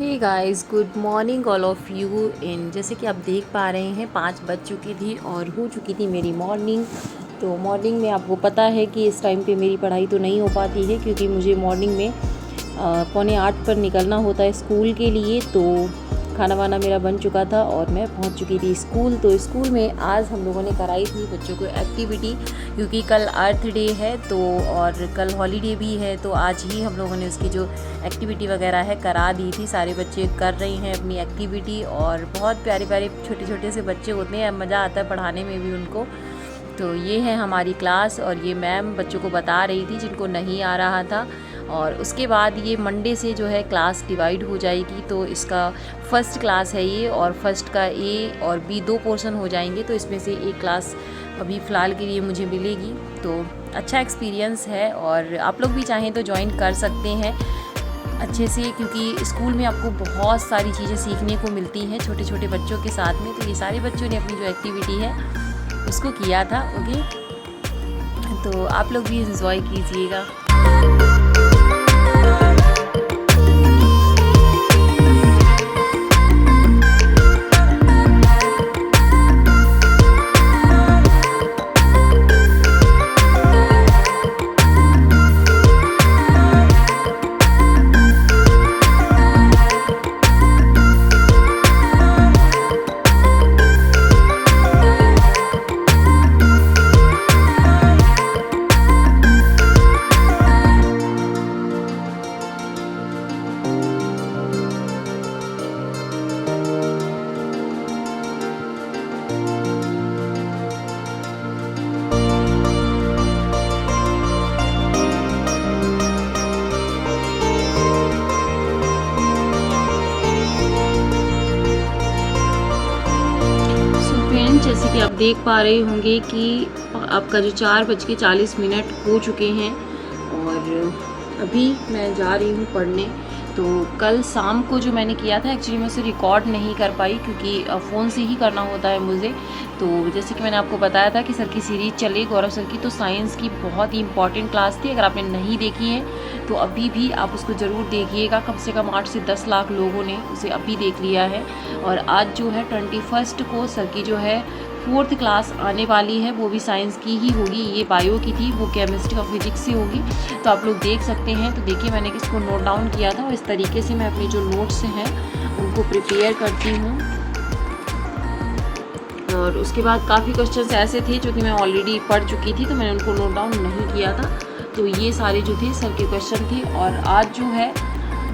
Hey guys, good morning all of you. इन जैसे कि आप देख पा रहे हैं 5 बज चुकी थी और हो चुकी थी मेरी मॉर्निंग। तो मॉर्निंग में आपको पता है कि इस टाइम पे मेरी पढ़ाई तो नहीं हो पाती है, क्योंकि मुझे मॉर्निंग में 7:45 पर निकलना होता है स्कूल के लिए। तो खाना वाना मेरा बन चुका था और मैं पहुंच चुकी थी स्कूल। तो स्कूल में आज हम लोगों ने कराई थी बच्चों को एक्टिविटी, क्योंकि कल अर्थ डे है तो और कल हॉलीडे भी है, तो आज ही हम लोगों ने उसकी जो एक्टिविटी वगैरह है करा दी थी। सारे बच्चे कर रहे हैं अपनी एक्टिविटी और बहुत प्यारे प्यारे छोटे छोटे से बच्चे होते हैं, मज़ा आता है पढ़ाने में भी उनको। तो ये है हमारी क्लास और ये मैम बच्चों को बता रही थी जिनको नहीं आ रहा था। और उसके बाद ये मंडे से जो है क्लास डिवाइड हो जाएगी। तो इसका फर्स्ट क्लास है ये, और फर्स्ट का ए और बी 2 पोर्शन हो जाएंगे। तो इसमें से एक क्लास अभी फ़िलहाल के लिए मुझे मिलेगी। तो अच्छा एक्सपीरियंस है और आप लोग भी चाहें तो ज्वाइन कर सकते हैं अच्छे से, क्योंकि स्कूल में आपको बहुत सारी चीज़ें सीखने को मिलती हैं छोटे छोटे बच्चों के साथ में। तो ये सारे बच्चों ने अपनी जो एक्टिविटी है उसको किया था। ओके, तो आप लोग भी इंजॉय कीजिएगा। जैसे कि आप देख पा रहे होंगे कि आपका जो 4:40 हो चुके हैं और अभी मैं जा रही हूँ पढ़ने। तो कल शाम को जो मैंने किया था एक्चुअली मैं उसे रिकॉर्ड नहीं कर पाई, क्योंकि फ़ोन से ही करना होता है मुझे। तो जैसे कि मैंने आपको बताया था कि सर की सीरीज़ चले गौरव सर की, तो साइंस की बहुत ही इंपॉर्टेंट क्लास थी। अगर आपने नहीं देखी है तो अभी भी आप उसको ज़रूर देखिएगा। कम से कम 8 से 10 लाख लोगों ने उसे अभी देख लिया है। और आज जो है 21 को सर की जो है 4th क्लास आने वाली है, वो भी साइंस की ही होगी। ये बायो की थी, वो केमिस्ट्री और फिजिक्स से होगी। तो आप लोग देख सकते हैं। तो देखिए मैंने इसको नोट डाउन किया था और इस तरीके से मैं अपने जो नोट्स हैं उनको प्रिपेयर करती हूँ। और उसके बाद काफ़ी क्वेश्चंस ऐसे थे जो कि मैं ऑलरेडी पढ़ चुकी थी, तो मैंने उनको नोट डाउन नहीं किया था। तो ये सारे जो थे सर के क्वेश्चन थे। और आज जो है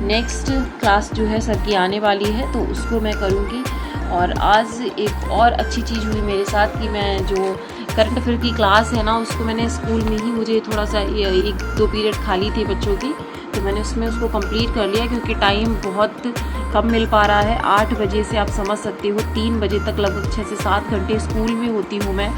नेक्स्ट क्लास जो है सर की आने वाली है, तो उसको मैं करूँगी। और आज एक और अच्छी चीज़ हुई मेरे साथ कि मैं जो करंट अफेयर की क्लास है ना, उसको मैंने स्कूल में ही, मुझे थोड़ा सा 1-2 पीरियड खाली थे बच्चों की, तो मैंने उसमें उसको कंप्लीट कर लिया, क्योंकि टाइम बहुत कम मिल पा रहा है। 8 बजे से आप समझ सकते हो 3 बजे तक लगभग 6 से 7 घंटे स्कूल में होती हूँ मैं।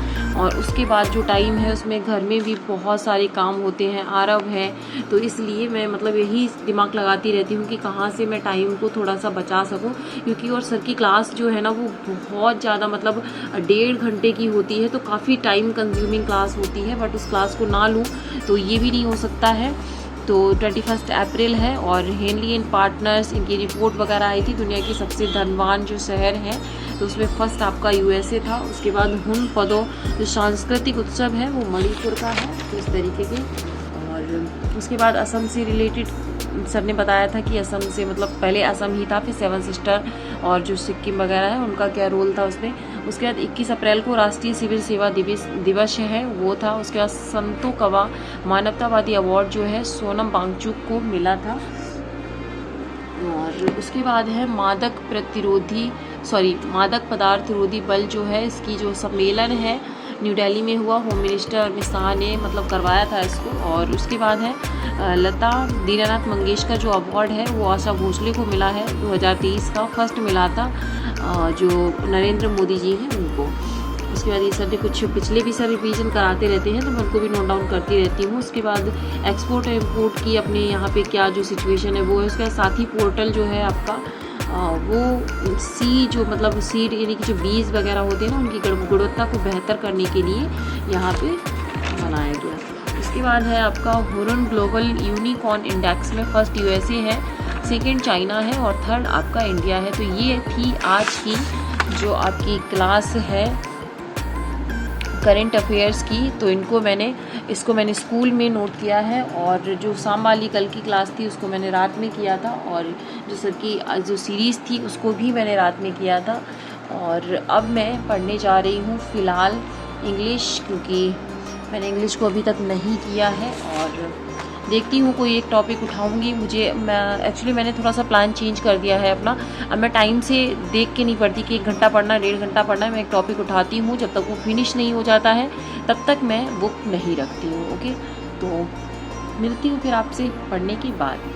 और उसके बाद जो टाइम है उसमें घर में भी बहुत सारे काम होते हैं, आरव है। तो इसलिए मैं मतलब यही दिमाग लगाती रहती हूँ कि कहाँ से मैं टाइम को थोड़ा सा बचा सकूँ, क्योंकि और सर की क्लास जो है ना वो बहुत ज़्यादा मतलब 1.5 घंटे की होती है, तो काफ़ी टाइम कंज्यूमिंग क्लास होती है। बट उस क्लास को ना लूँ तो ये भी नहीं हो सकता है। तो 21 अप्रैल है और हेनली एंड पार्टनर्स इनकी रिपोर्ट वगैरह आई थी, दुनिया की सबसे धनवान जो शहर हैं। तो उसमें फर्स्ट आपका यूएसए था। उसके बाद हुन पदो जो सांस्कृतिक उत्सव है वो मणिपुर का है, तो इस तरीके के। और उसके बाद असम से रिलेटेड सर ने बताया था कि असम से मतलब पहले असम ही था, फिर 7 सिस्टर और जो सिक्किम वगैरह है उनका क्या रोल था उसमें। उसके बाद 21 अप्रैल को राष्ट्रीय सिविल सेवा दिवस है, वो था। उसके बाद संतो कवा मानवतावादी अवार्ड जो है सोनम वांगचुक को मिला था। और उसके बाद है मादक पदार्थ विरोधी बल जो है, इसकी जो सम्मेलन है न्यू दिल्ली में हुआ, होम मिनिस्टर अमित शाह ने मतलब करवाया था इसको। और उसके बाद है लता दीनानाथ मंगेशकर जो अवार्ड है वो आशा भोसले को मिला है, 2023 का फर्स्ट मिला था जो नरेंद्र मोदी जी हैं उनको। उसके बाद ये सर ने कुछ पिछले भी सर रिवीजन कराते रहते हैं, तो मैं उनको भी नोट डाउन करती रहती हूँ। उसके बाद एक्सपोर्ट और इम्पोर्ट की अपने यहाँ पे क्या जो सिचुएशन है वो है। उसके बाद साथी पोर्टल जो है आपका वो सीड यानी कि जो बीज वगैरह होते हैं ना, उनकी गुणवत्ता को बेहतर करने के लिए यहाँ पे बनाया गया। उसके बाद है आपका हुरन ग्लोबल यूनिकॉर्न इंडेक्स में फर्स्ट यूएसए है सेकंड चाइना है और थर्ड आपका इंडिया है। तो ये थी आज की जो आपकी क्लास है करंट अफेयर्स की। तो इसको मैंने स्कूल में नोट किया है, और जो शाम वाली कल की क्लास थी उसको मैंने रात में किया था, और जो सर की जो सीरीज़ थी उसको भी मैंने रात में किया था। और अब मैं पढ़ने जा रही हूँ फ़िलहाल इंग्लिश, क्योंकि मैंने इंग्लिश को अभी तक नहीं किया है, और देखती हूँ कोई एक टॉपिक उठाऊँगी। मैंने थोड़ा सा प्लान चेंज कर दिया है अपना। अब मैं टाइम से देख के नहीं पढ़ती कि 1 घंटा पढ़ना 1.5 घंटा पढ़ना है। मैं एक टॉपिक उठाती हूँ, जब तक वो फिनिश नहीं हो जाता है तब तक मैं बुक नहीं रखती हूँ। ओके, तो मिलती हूँ फिर आपसे पढ़ने के बाद।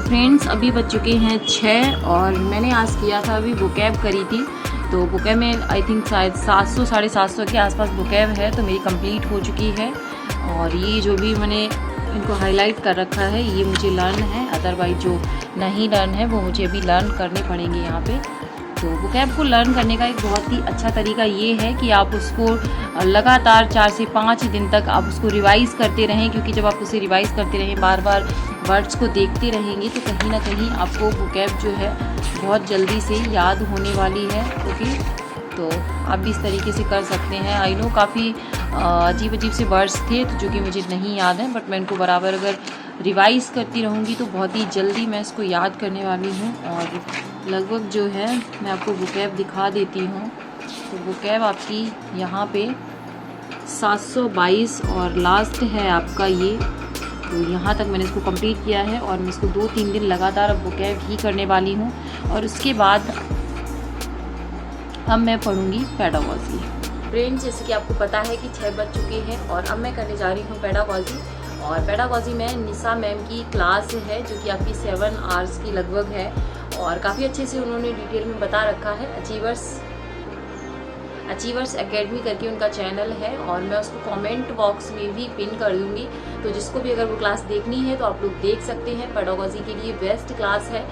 फ्रेंड्स, अभी बज चुके हैं 6 और मैंने आज किया था, अभी बुकैब करी थी। तो बुकैब में आई थिंक शायद 700 750 के आसपास बुकैब है, तो मेरी कंप्लीट हो चुकी है। और ये जो भी मैंने इनको हाईलाइट कर रखा है ये मुझे लर्न है, अदरवाइज जो नहीं लर्न है वो मुझे अभी लर्न करने पड़ेंगे यहाँ पे। तो बुकैब को लर्न करने का एक बहुत ही अच्छा तरीका ये है कि आप उसको लगातार 4 से 5 दिन तक आप उसको रिवाइज़ करते रहें, क्योंकि जब आप उसे रिवाइज़ करते रहें, बार बार वर्ड्स को देखते रहेंगे, तो कहीं ना कहीं आपको बुकैब जो है बहुत जल्दी से याद होने वाली है। ओके, तो आप भी इस तरीके से कर सकते हैं। आई नो काफ़ी अजीब से वर्ड्स थे तो जो कि मुझे नहीं याद है, बट मैं इनको बराबर अगर रिवाइज़ करती रहूँगी तो बहुत ही जल्दी मैं इसको याद करने वाली हूँ। और लगभग जो है मैं आपको बुकैब दिखा देती हूँ। तो बुकैब आपकी यहाँ पे 722 और लास्ट है आपका ये। तो यहाँ तक मैंने इसको कंप्लीट किया है, और मैं इसको 2-3 दिन लगातार अब बुकैब ही करने वाली हूँ। और उसके बाद अब मैं पढ़ूँगी पेडागॉजी। फ्रेंड्स, जैसे कि आपको पता है कि 6 बज चुके हैं और अब मैं करने जा रही हूँ पेडागॉजी। और पेडागॉजी में निशा मैम की क्लास है जो कि आपकी 7 आवर्स की लगभग है, और काफ़ी अच्छे से उन्होंने डिटेल में बता रखा है। अचीवर्स एकेडमी करके उनका चैनल है, और मैं उसको कमेंट बॉक्स में भी पिन कर दूँगी। तो जिसको भी अगर वो क्लास देखनी है तो आप लोग देख सकते हैं। पेडागॉजी के लिए बेस्ट क्लास है।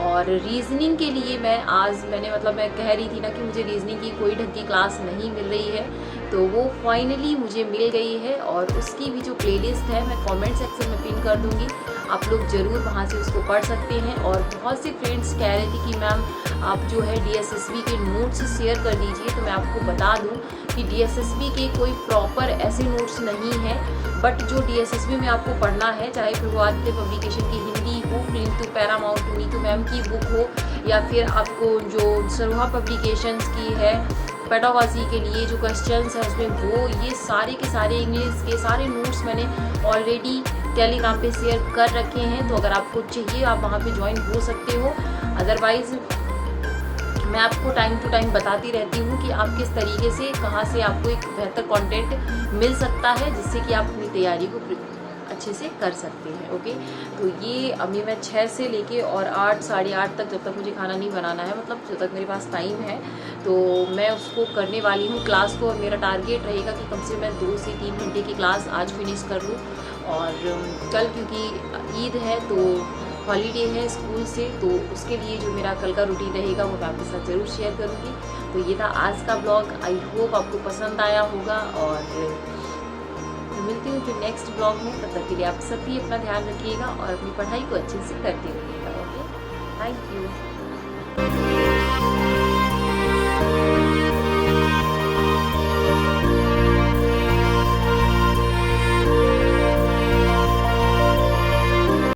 और रीजनिंग के लिए मैं कह रही थी ना कि मुझे रीजनिंग की कोई ढंग की क्लास नहीं मिल रही है, तो वो फाइनली मुझे मिल गई है। और उसकी भी जो प्लेलिस्ट है मैं कमेंट सेक्शन में पिन कर दूँगी, आप लोग ज़रूर वहाँ से उसको पढ़ सकते हैं। और बहुत से फ्रेंड्स कह रहे थे कि मैम आप जो है DSSB के नोट्स शेयर कर दीजिए। तो मैं आपको बता दूं कि DSSB के कोई प्रॉपर ऐसे नोट्स नहीं है, बट जो DSSB में आपको पढ़ना है, चाहे फिर वो आदित्य पब्लिकेशन की हिंदी हो, film to Paramount Neetu ma'am की बुक हो, या फिर आपको जो सरोहा पब्लिकेशंस की है पेडागॉजी के लिए जो क्वेश्चंस हैं उसमें, वो ये सारे के सारे इंग्लिश के सारे नोट्स मैंने ऑलरेडी टेलीग्राम पे शेयर कर रखे हैं। तो अगर आपको चाहिए आप वहाँ पे ज्वाइन हो सकते हो। अदरवाइज़ मैं आपको टाइम टू टाइम बताती रहती हूँ कि आप किस तरीके से कहाँ से आपको एक बेहतर कंटेंट मिल सकता है, जिससे कि आप अपनी तैयारी को अच्छे से कर सकते हैं। ओके, तो ये अभी मैं 6 से लेके और 8 साढ़े 8 तक, जब तक मुझे खाना नहीं बनाना है, मतलब जब तक मेरे पास टाइम है, तो मैं उसको करने वाली हूँ क्लास को। मेरा टारगेट रहेगा कि कम से कम मैं 2 से 3 घंटे की क्लास आज फिनिश कर लूँ। और कल क्योंकि ईद है तो हॉलीडे है स्कूल से, तो उसके लिए जो मेरा कल का रूटीन रहेगा वो मैं आपके साथ ज़रूर शेयर करूँगी। तो ये था आज का ब्लॉग, आई होप आपको पसंद आया होगा। और मिलती हूँ फिर नेक्स्ट ब्लॉग में। तब तक के लिए आप सभी अपना ध्यान रखिएगा और अपनी पढ़ाई को अच्छे से करते रहिएगा। Okay, thank you.